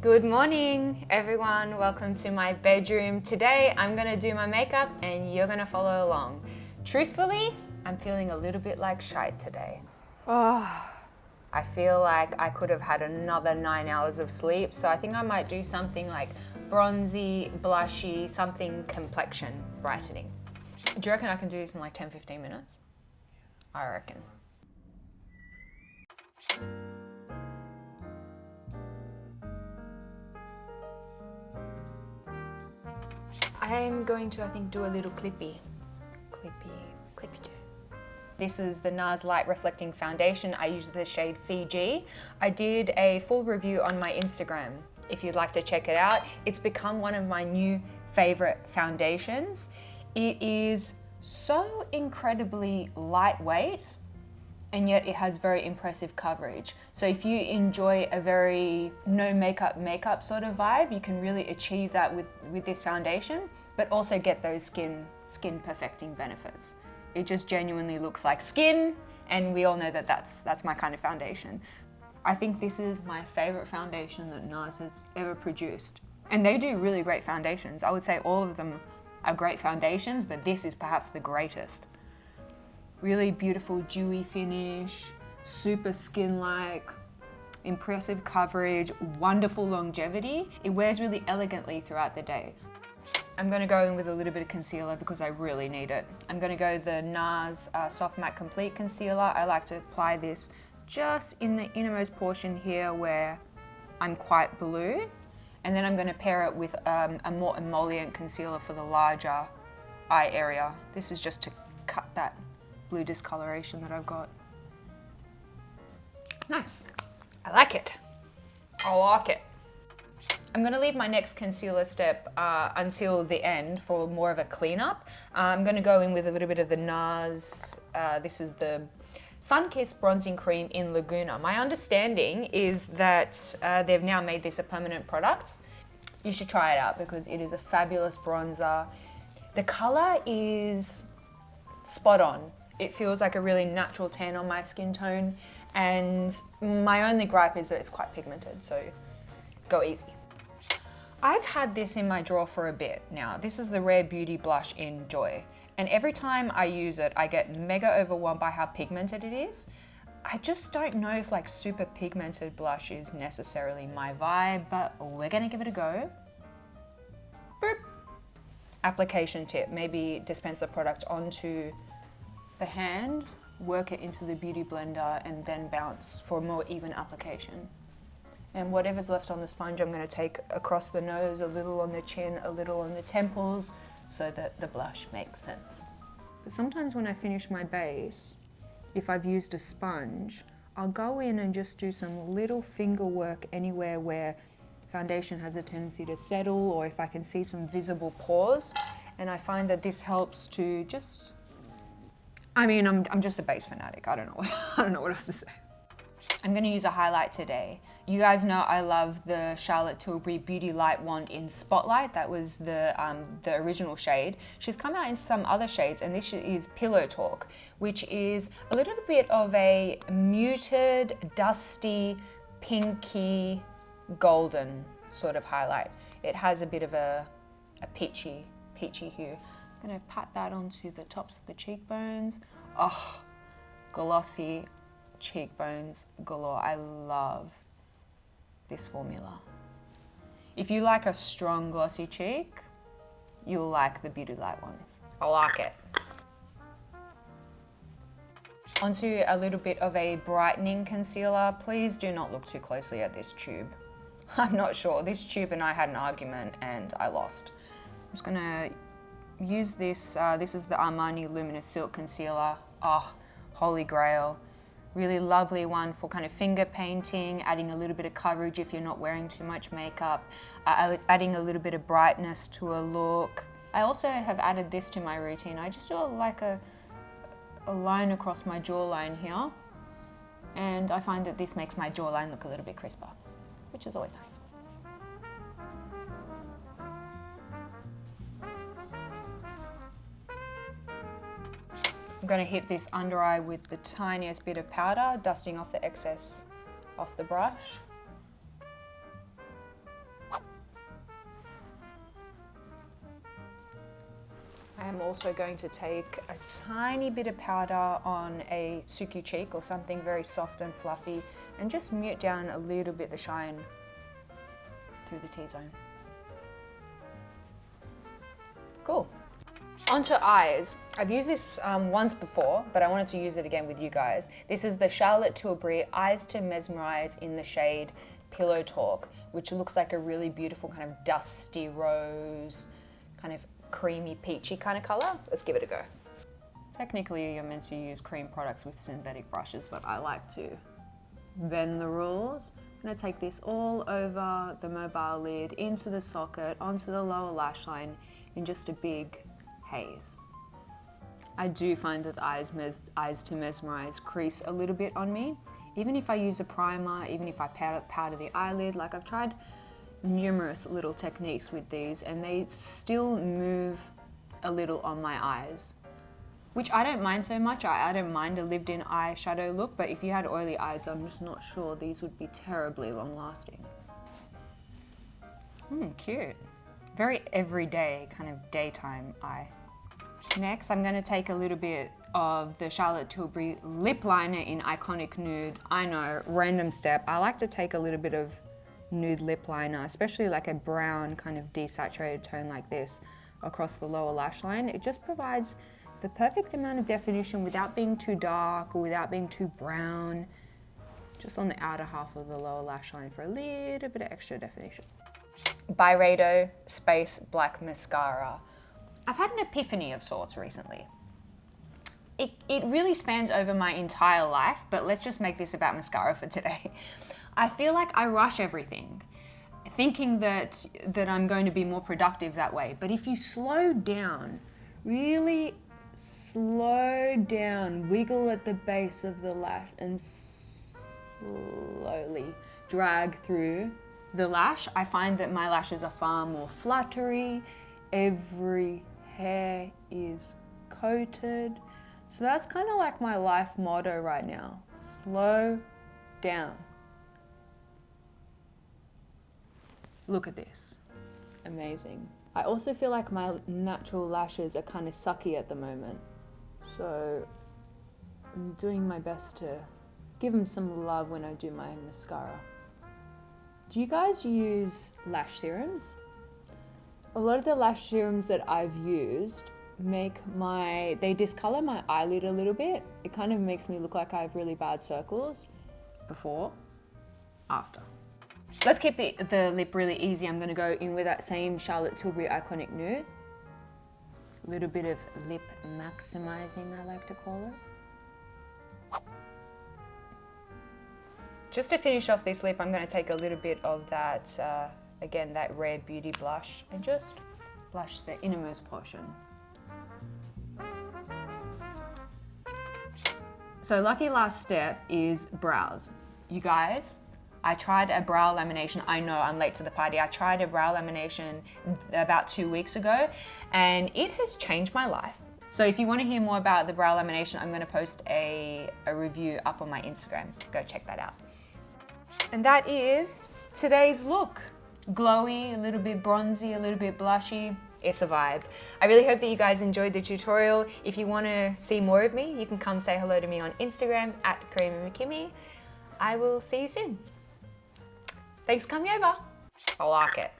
Good morning, everyone. Welcome to my bedroom. Today, I'm gonna do my makeup and you're gonna follow along. Truthfully, I'm feeling a little bit like shite today. I feel like I could have had another 9 hours of sleep, so I think I might do something like bronzy, blushy, something complexion brightening. Do you reckon I can do this in like 10-15 minutes? I reckon. I'm going to, I think, do a little clippy do. This is the NARS Light Reflecting Foundation. I use the shade Fiji. I did a full review on my Instagram if you'd like to check it out. It's become one of my new favorite foundations. It is so incredibly lightweight, and yet it has very impressive coverage. So if you enjoy a very no makeup sort of vibe, you can really achieve that with this foundation, but also get those skin perfecting benefits. It just genuinely looks like skin, and we all know that that's my kind of foundation. I think this is my favorite foundation that NARS has ever produced. And they do really great foundations. I would say all of them are great foundations, but this is perhaps the greatest. Really beautiful dewy finish, super skin-like, impressive coverage, wonderful longevity. It wears really elegantly throughout the day. I'm gonna go in with a little bit of concealer because I really need it. I'm gonna go the NARS Soft Matte Complete Concealer. I like to apply this just in the innermost portion here where I'm quite blue. And then I'm gonna pair it with a more emollient concealer for the larger eye area. This is just to cut that blue discoloration that I've got. Nice. I like it. I like it. I'm going to leave my next concealer step until the end for more of a cleanup. I'm going to go in with a little bit of the NARS. This is the Sun-Kissed Bronzing Cream in Laguna. My understanding is that they've now made this a permanent product. You should try it out because it is a fabulous bronzer. The color is spot on. It feels like a really natural tan on my skin tone, and my only gripe is that it's quite pigmented, so go easy. I've had this in my drawer for a bit now. This is the Rare Beauty Blush in Joy, and every time I use it, I get mega overwhelmed by how pigmented it is. I just don't know if like super pigmented blush is necessarily my vibe, but we're gonna give it a go. Boop. Application tip, maybe dispense the product onto the hand, work it into the beauty blender, and then bounce for a more even application. And whatever's left on the sponge, I'm going to take across the nose, a little on the chin, a little on the temples, so that the blush makes sense. But sometimes when I finish my base, if I've used a sponge, I'll go in and just do some little finger work anywhere where foundation has a tendency to settle, or if I can see some visible pores. And I find that this helps to just, I mean, I'm just a base fanatic. I don't know what else to say. I'm going to use a highlight today. You guys know I love the Charlotte Tilbury Beauty Light Wand in Spotlight. That was the original shade. She's come out in some other shades, and this is Pillow Talk, which is a little bit of a muted, dusty, pinky, golden sort of highlight. It has a bit of a peachy hue. I'm going to pat that onto the tops of the cheekbones. Oh, glossy cheekbones galore. I love this formula. If you like a strong glossy cheek, you'll like the Beauty Light ones. I like it. Onto a little bit of a brightening concealer. Please do not look too closely at this tube. I'm not sure. This tube and I had an argument and I lost. I'm just gonna use this. This is the Armani Luminous Silk Concealer. Oh, holy grail. Really lovely one for kind of finger painting, adding a little bit of coverage if you're not wearing too much makeup, adding a little bit of brightness to a look. I also have added this to my routine. I just do like a line across my jawline here, and I find that this makes my jawline look a little bit crisper, which is always nice. I'm going to hit this under eye with the tiniest bit of powder, dusting off the excess off the brush. I'm also going to take a tiny bit of powder on a Suki cheek or something very soft and fluffy and just mute down a little bit the shine through the T-zone. Cool. Onto eyes. I've used this once before, but I wanted to use it again with you guys. This is the Charlotte Tilbury Eyes to Mesmerise in the shade Pillow Talk, which looks like a really beautiful kind of dusty rose, kind of creamy peachy kind of color. Let's give it a go. Technically, you're meant to use cream products with synthetic brushes, but I like to bend the rules. I'm gonna take this all over the mobile lid, into the socket, onto the lower lash line in just a big haze. I do find that the Eyes to Mesmerise crease a little bit on me. Even if I use a primer, even if I powder the eyelid, like I've tried numerous little techniques with these and they still move a little on my eyes, which I don't mind so much. I don't mind a lived-in eyeshadow look, but if you had oily eyes, I'm just not sure these would be terribly long-lasting. Cute. Very everyday, kind of daytime eye. Next, I'm going to take a little bit of the Charlotte Tilbury lip liner in Iconic Nude. I know, random step. I like to take a little bit of nude lip liner, especially like a brown kind of desaturated tone like this across the lower lash line. It just provides the perfect amount of definition without being too dark or without being too brown. Just on the outer half of the lower lash line for a little bit of extra definition. Byredo Space Black Mascara. I've had an epiphany of sorts recently. It really spans over my entire life, but let's just make this about mascara for today. I feel like I rush everything, thinking that I'm going to be more productive that way. But if you slow down, really slow down, wiggle at the base of the lash and slowly drag through the lash, I find that my lashes are far more fluttery. Every hair is coated. So that's kind of like my life motto right now. Slow down. Look at this. Amazing. I also feel like my natural lashes are kind of sucky at the moment. So I'm doing my best to give them some love when I do my mascara. Do you guys use lash serums? A lot of the lash serums that I've used they discolor my eyelid a little bit. It kind of makes me look like I have really bad circles. Before, after. Let's keep the lip really easy. I'm gonna go in with that same Charlotte Tilbury Iconic Nude. A little bit of lip maximizing, I like to call it. Just to finish off this lip, I'm gonna take a little bit of that, again, that Rare Beauty blush and just blush the innermost portion. So lucky last step is brows. You guys, I tried a brow lamination. I know I'm late to the party. I tried a brow lamination about 2 weeks ago and it has changed my life. So if you want to hear more about the brow lamination, I'm going to post a review up on my Instagram. Go check that out. And that is today's look. Glowy, a little bit bronzy, a little bit blushy. It's a vibe. I really hope that you guys enjoyed the tutorial. If you want to see more of me, you can come say hello to me on Instagram at Karima McKimmie. I will see you soon. Thanks for coming over. I like it.